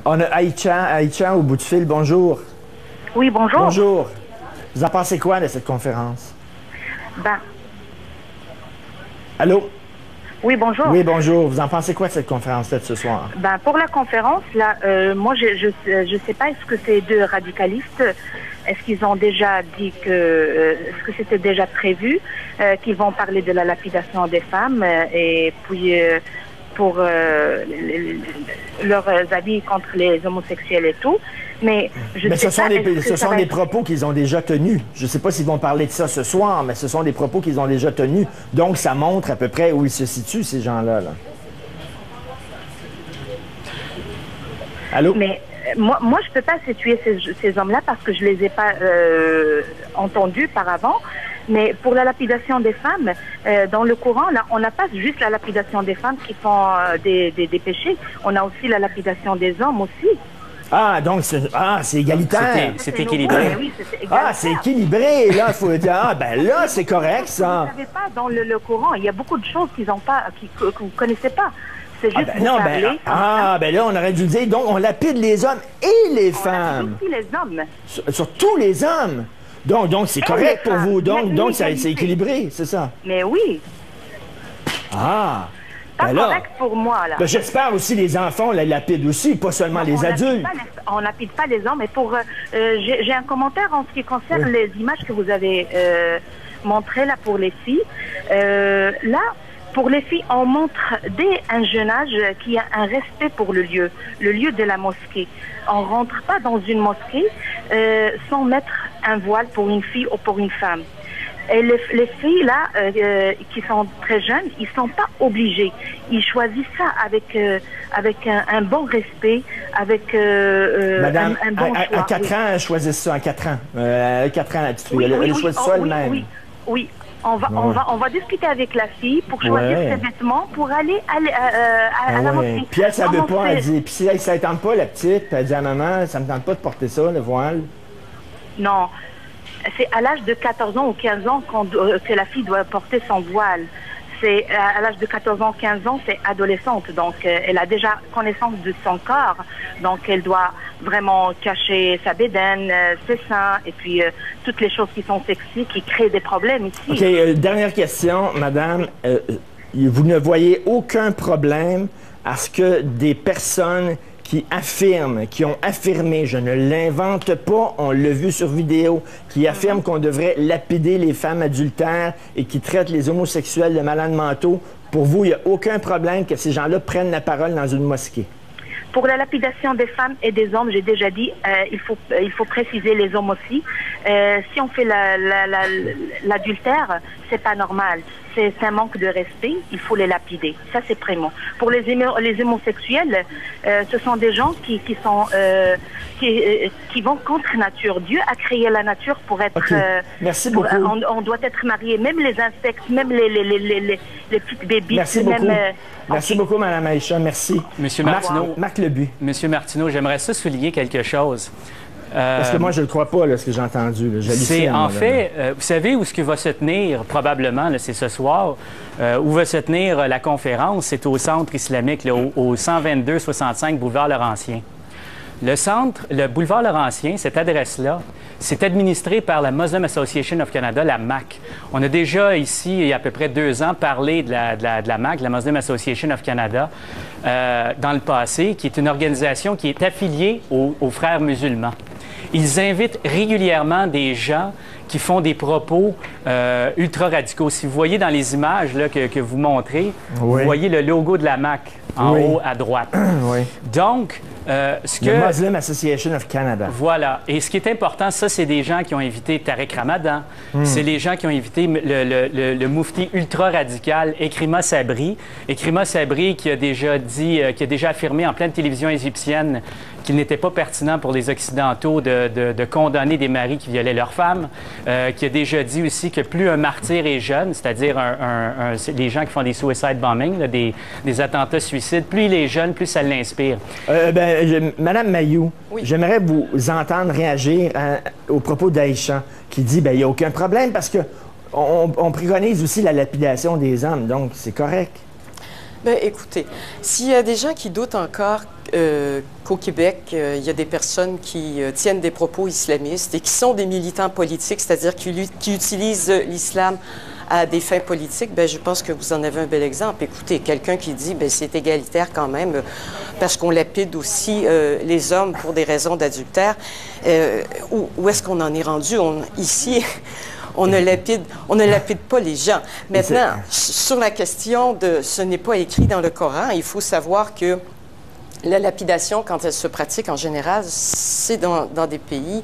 On a Aïcha au bout du fil. Bonjour. Oui, bonjour. Bonjour. Vous en pensez quoi de cette conférence? Ben. Allô? Oui, bonjour. Oui, bonjour. Vous en pensez quoi de cette conférence-là de ce soir? Ben, pour la conférence, là, moi, je sais pas, est-ce que c'est deux radicalistes? Est-ce qu'ils ont déjà dit que... est-ce que c'était déjà prévu qu'ils vont parler de la lapidation des femmes et puis pour leurs avis contre les homosexuels et tout? Mais ce sont des propos qu'ils ont déjà tenus. Je ne sais pas s'ils vont parler de ça ce soir, mais ce sont des propos qu'ils ont déjà tenus. Donc, ça montre à peu près où ils se situent, ces gens-là. Là. Allô? Mais moi, je ne peux pas situer ces hommes-là parce que je ne les ai pas entendus par avant. Mais pour la lapidation des femmes, dans le Coran, là, on n'a pas juste la lapidation des femmes qui font des péchés. On a aussi la lapidation des hommes aussi. Ah, donc c'est égalitaire. C'est équilibré. Oui, c'est équilibré. Là, il faut dire, ah, ben là, c'est correct, ça. Vous ne savez pas, dans le Coran, il y a beaucoup de choses que vous ne connaissez pas. C'est juste ben là, on aurait dû dire, donc on lapide les hommes et les femmes. Aussi les hommes. Sur tous les hommes. Donc c'est correct pour vous. Donc c'est équilibré, c'est ça? Mais oui. Ah. Pas correct pour moi, là. Ben, j'espère aussi les enfants, on la lapide aussi, pas seulement les adultes. On lapide pas les hommes. Et pour, j'ai un commentaire en ce qui concerne les images que vous avez montrées là pour les filles. Là, pour les filles, on montre dès un jeune âge qu'il y a un respect pour le lieu de la mosquée. On rentre pas dans une mosquée sans mettre un voile pour une fille ou pour une femme. Et les filles, là, qui sont très jeunes, ils sont pas obligés. Ils choisissent ça avec un bon respect, avec Madame, un bon choix. À 4 ans, elles choisissent ça, à 4 ans. 4 ans, la petite fille. Elle choisit ça elle-même. Oui. On va discuter avec la fille pour choisir ses vêtements pour aller à la mosquée. Puis elle, ça veut pas, elle dit. Puis si elle, ça ne tente pas, la petite, puis elle dit à maman, ça me tente pas de porter ça, le voile. Non. C'est à l'âge de 14 ans ou 15 ans que la fille doit porter son voile. C'est à l'âge de 14 ans, 15 ans, c'est adolescente. Donc, elle a déjà connaissance de son corps. Donc, elle doit vraiment cacher sa bédaine, ses seins, et puis toutes les choses qui sont sexy, qui créent des problèmes ici. OK, dernière question, madame. Vous ne voyez aucun problème à ce que des personnes qui ont affirmé, je ne l'invente pas, on l'a vu sur vidéo, qui affirment qu'on devrait lapider les femmes adultères et qui traitent les homosexuels de malades mentaux. Pour vous, il n'y a aucun problème que ces gens-là prennent la parole dans une mosquée? Pour la lapidation des femmes et des hommes, j'ai déjà dit, il faut préciser les hommes aussi. Si on fait l'adultère, c'est pas normal. C'est un manque de respect, il faut les lapider. Ça, c'est vraiment. Pour les homosexuels, ce sont des gens qui vont contre nature. Dieu a créé la nature pour être... Merci beaucoup. On doit être marié, même les insectes, même les petites bébés. Merci beaucoup. Merci beaucoup, Mme Aïcha. Merci. Monsieur Martineau. Marc Lebu. Monsieur Martineau, j'aimerais ça souligner quelque chose. Parce que moi, je ne le crois pas, là, ce que j'ai entendu. C'est en fait, vous savez où ce qui va se tenir, probablement, c'est ce soir, où va se tenir la conférence, c'est au centre islamique, là, au 122-65 boulevard Laurentien. Le boulevard Laurentien, cette adresse-là, c'est administré par la Muslim Association of Canada, la MAC. On a déjà ici, il y a à peu près 2 ans, parlé de la MAC, la Muslim Association of Canada, dans le passé, qui est une organisation qui est affiliée aux frères musulmans. Ils invitent régulièrement des gens qui font des propos ultra-radicaux. Si vous voyez dans les images là, que vous montrez, vous voyez le logo de la MAC en haut à droite. Donc, le Muslim Association of Canada. Voilà. Et ce qui est important, ça, c'est des gens qui ont invité Tariq Ramadan. C'est les gens qui ont invité le moufti ultra-radical Ekrima Sabri. Ekrima Sabri qui a déjà dit, qui a déjà affirmé en pleine télévision égyptienne qu'il n'était pas pertinent pour les Occidentaux de condamner des maris qui violaient leurs femmes, qui a déjà dit aussi que plus un martyr est jeune, c'est-à-dire les gens qui font des suicide bombings, là, des attentats suicides, plus il est jeune, plus ça l'inspire. Madame Mayou, j'aimerais vous entendre réagir au propos d'Aïcha, qui dit il n'y a aucun problème parce que on préconise aussi la lapidation des hommes, donc c'est correct. Bien, écoutez, s'il y a des gens qui doutent encore qu'au Québec, il y a des personnes qui tiennent des propos islamistes et qui sont des militants politiques, c'est-à-dire qui utilisent l'islam à des fins politiques, bien, je pense que vous en avez un bel exemple. Écoutez, quelqu'un qui dit, bien, c'est égalitaire quand même, parce qu'on lapide aussi les hommes pour des raisons d'adultère. Où est-ce qu'on en est rendu? Ici... On ne lapide pas les gens. Maintenant, sur la question de ce n'est pas écrit dans le Coran, il faut savoir que la lapidation, quand elle se pratique en général, c'est dans des pays